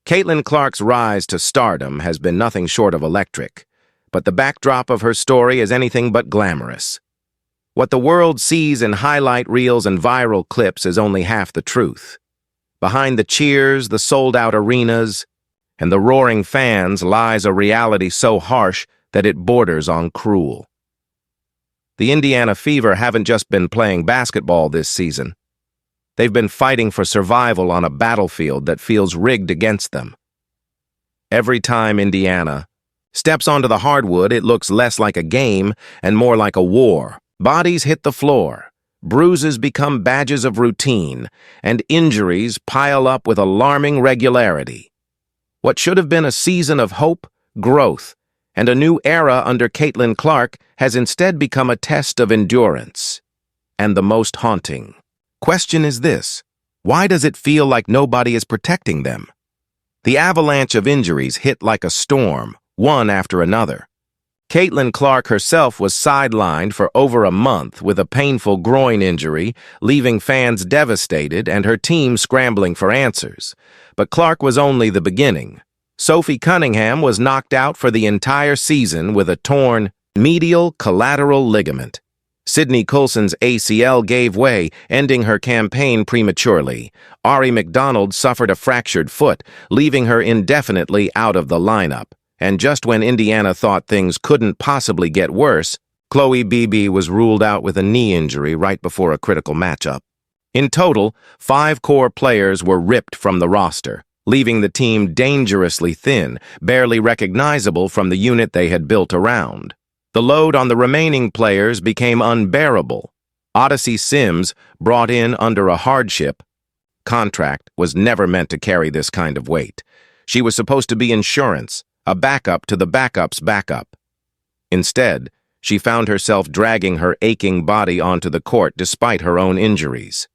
Caitlin Clark's rise to stardom has been nothing short of electric, but the backdrop of her story is anything but glamorous. What the world sees in highlight reels and viral clips is only half the truth. Behind the cheers, the sold-out arenas, and the roaring fans lies a reality so harsh that it borders on cruel. The Indiana Fever haven't just been playing basketball this season. They've been fighting for survival on a battlefield that feels rigged against them. Every time Indiana steps onto the hardwood, it looks less like a game and more like a war. Bodies hit the floor, bruises become badges of routine, and injuries pile up with alarming regularity. What should have been a season of hope, growth, and a new era under Caitlin Clark has instead become a test of endurance. And the most haunting question is this: why does it feel like nobody is protecting them? The avalanche of injuries hit like a storm, one after another. Caitlin Clark herself was sidelined for over a month with a painful groin injury, leaving fans devastated and her team scrambling for answers. But Clark was only the beginning. Sophie Cunningham was knocked out for the entire season with a torn medial collateral ligament. Sydney Coulson's ACL gave way, ending her campaign prematurely. Ari McDonald suffered a fractured foot, leaving her indefinitely out of the lineup. And just when Indiana thought things couldn't possibly get worse, Chloe Beebe was ruled out with a knee injury right before a critical matchup. In total, 5 core players were ripped from the roster, leaving the team dangerously thin, barely recognizable from the unit they had built around. The load on the remaining players became unbearable. Odyssey Sims, brought in under a hardship contract, was never meant to carry this kind of weight. She was supposed to be insurance, a backup to the backup's backup. Instead, she found herself dragging her aching body onto the court despite her own injuries.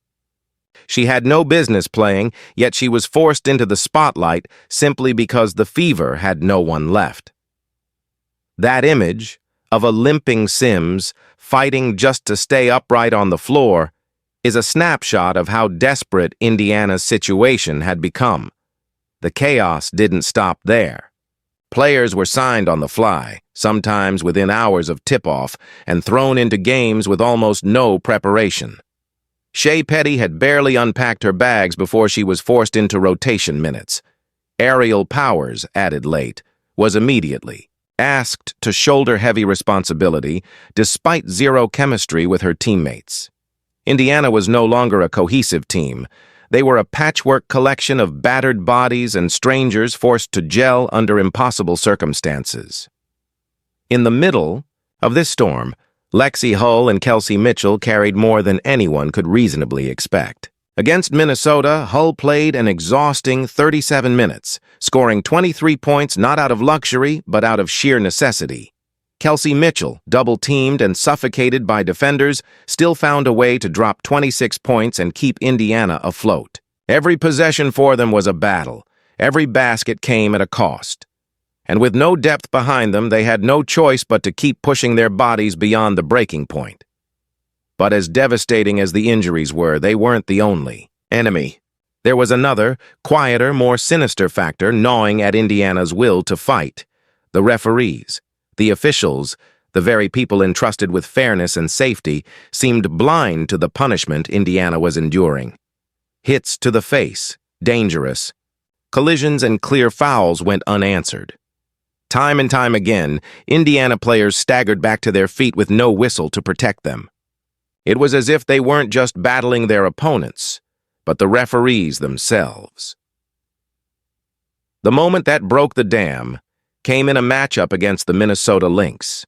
She had no business playing, yet she was forced into the spotlight simply because the Fever had no one left. That image of a limping Sims fighting just to stay upright on the floor is a snapshot of how desperate Indiana's situation had become. The chaos didn't stop there. Players were signed on the fly, sometimes within hours of tip-off, and thrown into games with almost no preparation. Shea Petty had barely unpacked her bags before she was forced into rotation minutes. Ariel Powers, added late, was immediately asked to shoulder heavy responsibility despite zero chemistry with her teammates. Indiana was no longer a cohesive team. They were a patchwork collection of battered bodies and strangers forced to gel under impossible circumstances. In the middle of this storm, Lexie Hull and Kelsey Mitchell carried more than anyone could reasonably expect. Against Minnesota, Hull played an exhausting 37 minutes, scoring 23 points not out of luxury, but out of sheer necessity. Kelsey Mitchell, double-teamed and suffocated by defenders, still found a way to drop 26 points and keep Indiana afloat. Every possession for them was a battle. Every basket came at a cost. And with no depth behind them, they had no choice but to keep pushing their bodies beyond the breaking point. But as devastating as the injuries were, they weren't the only enemy. There was another, quieter, more sinister factor gnawing at Indiana's will to fight: the referees. The officials, the very people entrusted with fairness and safety, seemed blind to the punishment Indiana was enduring. Hits to the face, dangerous. Collisions and clear fouls went unanswered. Time and time again, Indiana players staggered back to their feet with no whistle to protect them. It was as if they weren't just battling their opponents, but the referees themselves. The moment that broke the dam came in a matchup against the Minnesota Lynx.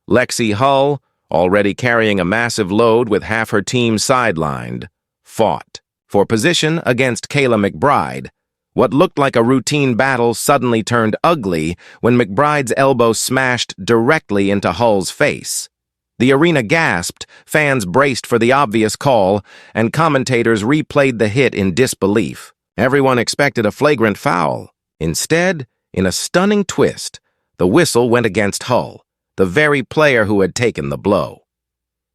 Lexie Hull, already carrying a massive load with half her team sidelined, fought for position against Kayla McBride. What looked like a routine battle suddenly turned ugly when McBride's elbow smashed directly into Hull's face. The arena gasped, fans braced for the obvious call, and commentators replayed the hit in disbelief. Everyone expected a flagrant foul. Instead, in a stunning twist, the whistle went against Hull, the very player who had taken the blow.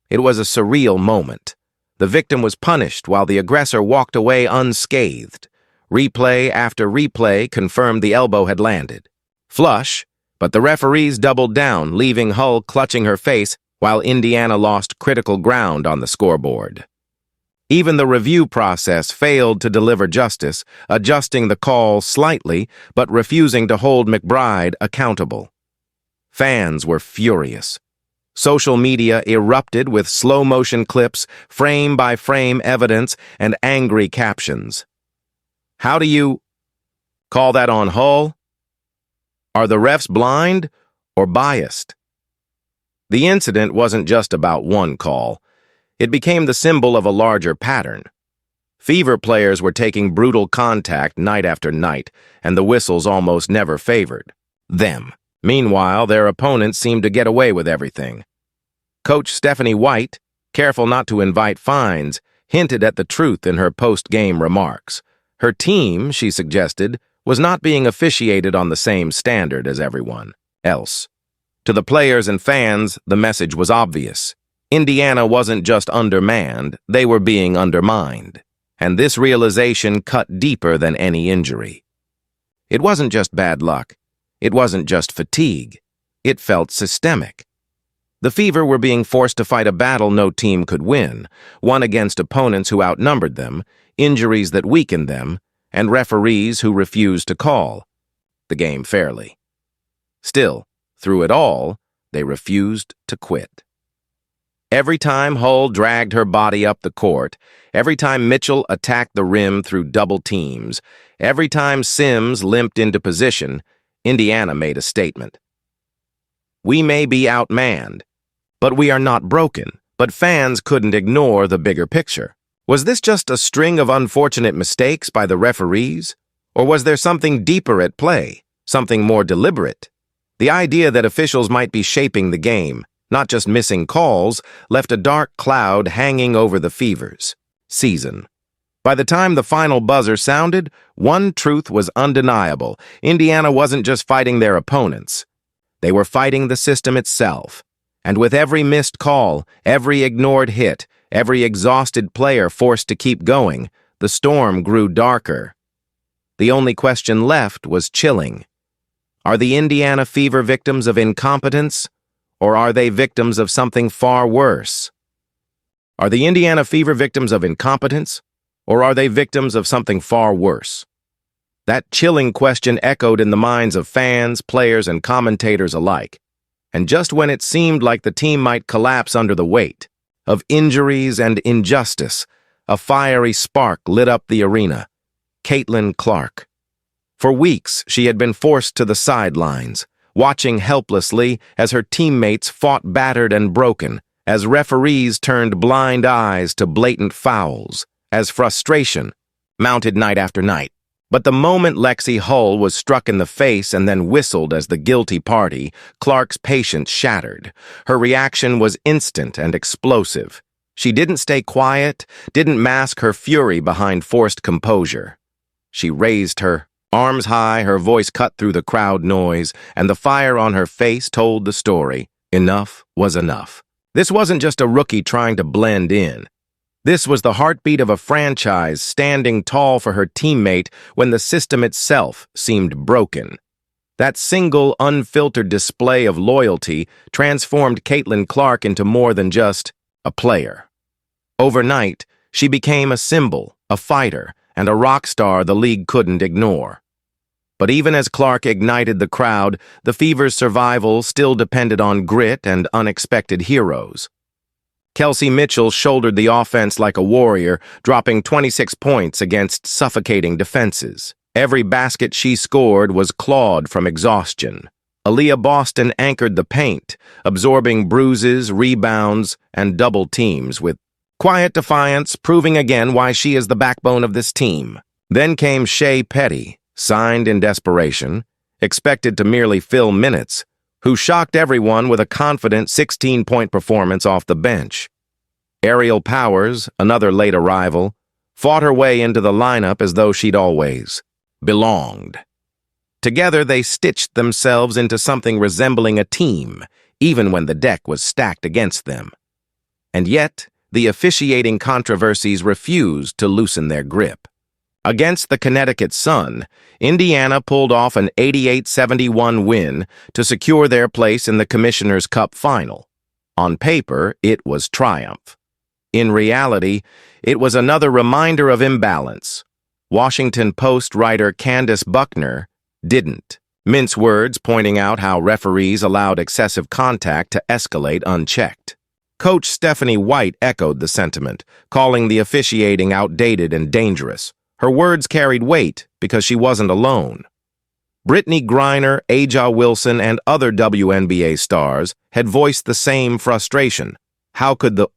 It was a surreal moment. The victim was punished while the aggressor walked away unscathed. Replay after replay confirmed the elbow had landed. Flush, but the referees doubled down, leaving Hull clutching her face while Indiana lost critical ground on the scoreboard. Even the review process failed to deliver justice, adjusting the call slightly but refusing to hold McBride accountable. Fans were furious. Social media erupted with slow-motion clips, frame-by-frame evidence, and angry captions. How do you call that on Hull? Are the refs blind or biased? The incident wasn't just about one call. It became the symbol of a larger pattern. Fever players were taking brutal contact night after night, and the whistles almost never favored them. Meanwhile, their opponents seemed to get away with everything. Coach Stephanie White, careful not to invite fines, hinted at the truth in her post-game remarks. Her team, she suggested, was not being officiated on the same standard as everyone else. To the players and fans, the message was obvious. Indiana wasn't just undermanned, they were being undermined. And this realization cut deeper than any injury. It wasn't just bad luck. It wasn't just fatigue. It felt systemic. The Fever were being forced to fight a battle no team could win, one against opponents who outnumbered them, injuries that weakened them, and referees who refused to call the game fairly. Still, through it all, they refused to quit. Every time Hull dragged her body up the court, every time Mitchell attacked the rim through double teams, every time Sims limped into position, Indiana made a statement. We may be outmanned, but we are not broken. But fans couldn't ignore the bigger picture. Was this just a string of unfortunate mistakes by the referees? Or was there something deeper at play, something more deliberate? The idea that officials might be shaping the game, not just missing calls, left a dark cloud hanging over the Fever's season. By the time the final buzzer sounded, one truth was undeniable. Indiana wasn't just fighting their opponents. They were fighting the system itself. And with every missed call, every ignored hit, every exhausted player forced to keep going, the storm grew darker. The only question left was chilling. Are the Indiana Fever victims of incompetence, or are they victims of something far worse? Are the Indiana Fever victims of incompetence, or are they victims of something far worse? That chilling question echoed in the minds of fans, players, and commentators alike. And just when it seemed like the team might collapse under the weight of injuries and injustice, a fiery spark lit up the arena. Caitlin Clark. For weeks, she had been forced to the sidelines, watching helplessly as her teammates fought battered and broken, as referees turned blind eyes to blatant fouls, as frustration mounted night after night. But the moment Lexie Hull was struck in the face and then whistled as the guilty party, Clark's patience shattered. Her reaction was instant and explosive. She didn't stay quiet, didn't mask her fury behind forced composure. She raised her arms high, her voice cut through the crowd noise, and the fire on her face told the story. Enough was enough. This wasn't just a rookie trying to blend in. This was the heartbeat of a franchise standing tall for her teammate when the system itself seemed broken. That single, unfiltered display of loyalty transformed Caitlin Clark into more than just a player. Overnight, she became a symbol, a fighter, and a rock star the league couldn't ignore. But even as Clark ignited the crowd, the Fever's survival still depended on grit and unexpected heroes. Kelsey Mitchell shouldered the offense like a warrior, dropping 26 points against suffocating defenses. Every basket she scored was clawed from exhaustion. Aaliyah Boston anchored the paint, absorbing bruises, rebounds, and double teams with quiet defiance, proving again why she is the backbone of this team. Then came Shea Petty, signed in desperation, expected to merely fill minutes, who shocked everyone with a confident 16-point performance off the bench. Ariel Powers, another late arrival, fought her way into the lineup as though she'd always belonged. Together, they stitched themselves into something resembling a team, even when the deck was stacked against them. And yet, the officiating controversies refused to loosen their grip. Against the Connecticut Sun, Indiana pulled off an 88-71 win to secure their place in the Commissioner's Cup final. On paper, it was triumph. In reality, it was another reminder of imbalance. Washington Post writer Candace Buckner didn't mince words, pointing out how referees allowed excessive contact to escalate unchecked. Coach Stephanie White echoed the sentiment, calling the officiating outdated and dangerous. Her words carried weight because she wasn't alone. Brittany Griner, Aja Wilson, and other WNBA stars had voiced the same frustration. How could the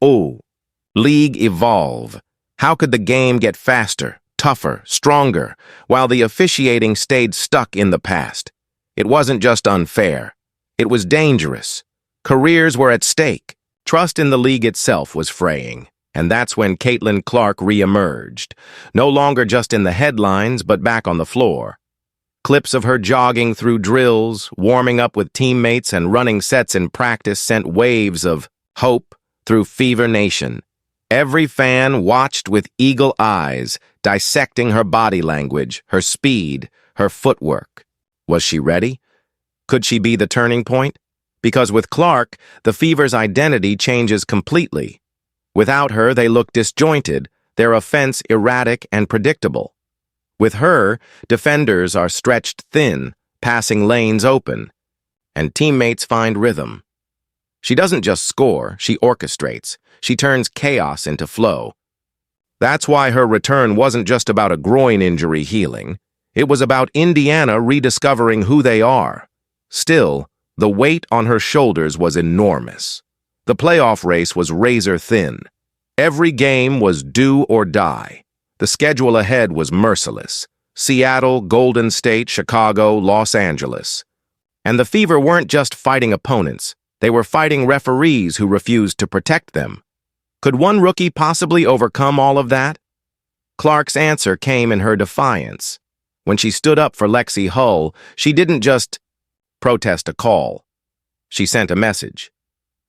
league evolve? How could the game get faster, tougher, stronger, while the officiating stayed stuck in the past? It wasn't just unfair. It was dangerous. Careers were at stake. Trust in the league itself was fraying. And that's when Caitlin Clark re-emerged, no longer just in the headlines, but back on the floor. Clips of her jogging through drills, warming up with teammates, and running sets in practice sent waves of hope through Fever Nation. Every fan watched with eagle eyes, dissecting her body language, her speed, her footwork. Was she ready? Could she be the turning point? Because with Clark, the Fever's identity changes completely. Without her, they look disjointed, their offense erratic and predictable. With her, defenders are stretched thin, passing lanes open, and teammates find rhythm. She doesn't just score, she orchestrates. She turns chaos into flow. That's why her return wasn't just about a groin injury healing. It was about Indiana rediscovering who they are. Still, the weight on her shoulders was enormous. The playoff race was razor thin. Every game was do or die. The schedule ahead was merciless. Seattle, Golden State, Chicago, Los Angeles. And the Fever weren't just fighting opponents. They were fighting referees who refused to protect them. Could one rookie possibly overcome all of that? Clark's answer came in her defiance. When she stood up for Lexie Hull, she didn't just protest a call. She sent a message.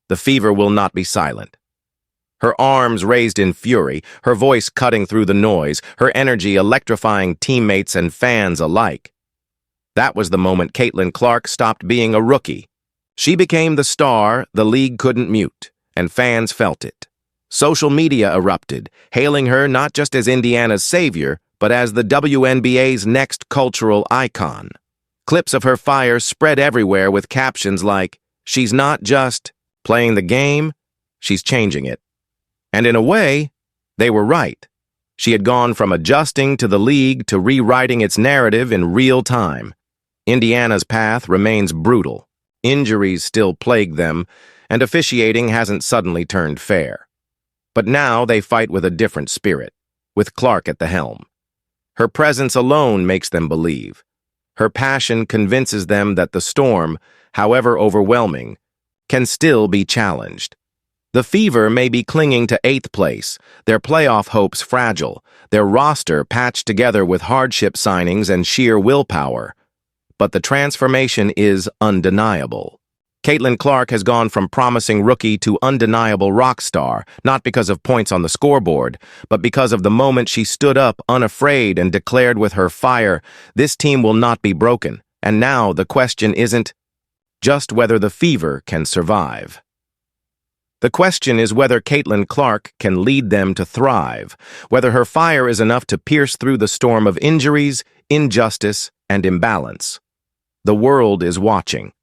The Fever will not be silent. Her arms raised in fury, her voice cutting through the noise, her energy electrifying teammates and fans alike. That was the moment Caitlin Clark stopped being a rookie. She became the star the league couldn't mute, and fans felt it. Social media erupted, hailing her not just as Indiana's savior, but as the WNBA's next cultural icon. Clips of her fire spread everywhere with captions like, "She's not just playing the game, she's changing it." And in a way, they were right. She had gone from adjusting to the league to rewriting its narrative in real time. Indiana's path remains brutal. Injuries still plague them, and officiating hasn't suddenly turned fair. But now they fight with a different spirit, with Clark at the helm. Her presence alone makes them believe. Her passion convinces them that the storm, however overwhelming, can still be challenged. The Fever may be clinging to 8th place, their playoff hopes fragile, their roster patched together with hardship signings and sheer willpower. But the transformation is undeniable. Caitlin Clark has gone from promising rookie to undeniable rock star, not because of points on the scoreboard, but because of the moment she stood up unafraid and declared with her fire, "This team will not be broken." And now the question isn't just whether the Fever can survive. The question is whether Caitlin Clark can lead them to thrive, whether her fire is enough to pierce through the storm of injuries, injustice, and imbalance. The world is watching.